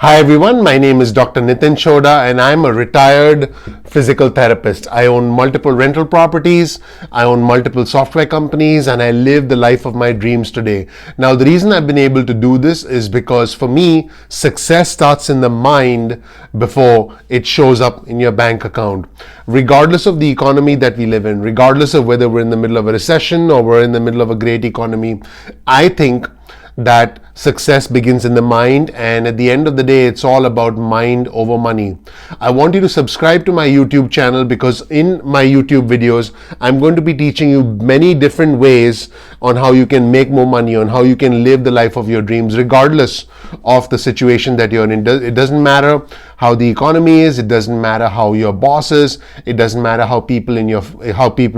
Hi everyone, my name is Dr. Nitin Choda and I'm a retired physical therapist. I own multiple rental properties, I own multiple software companies, and I live the life of my dreams today. Now, the reason I've been able to do this is because for me, success starts in the mind before it shows up in your bank account. Regardless of the economy that we live in, regardless of whether we're in the middle of a recession or we're in the middle of a great economy, I think that success begins in the mind, and at the end of the day it's all about mind over money. I want you to subscribe to my YouTube channel because in my YouTube videos I'm going to be teaching you many different ways on how you can make more money, on how you can live the life of your dreams regardless of the situation that you're in. It doesn't matter how the economy is, it doesn't matter how your boss is, it doesn't matter how people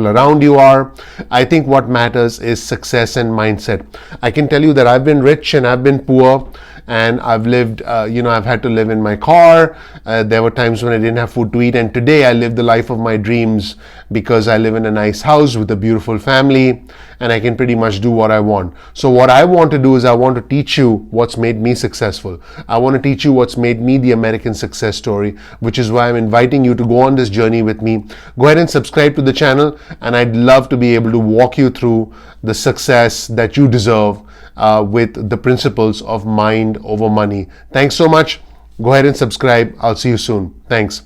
around you are. I think what matters is success and mindset. I can tell you that I've been rich and I've been poor, and I've lived, I've had to live in my car. There were times when I didn't have food to eat, and today I live the life of my dreams because I live in a nice house with a beautiful family and I can pretty much do what I want. So what I want to do is I want to teach you what's made me successful. I want to teach you what's made me the American success story, which is why I'm inviting you to go on this journey with me. Go ahead and subscribe to the channel, and I'd love to be able to walk you through the success that you deserve with the principles of mind over money. Thanks so much. Go ahead and subscribe. I'll see you soon. Thanks.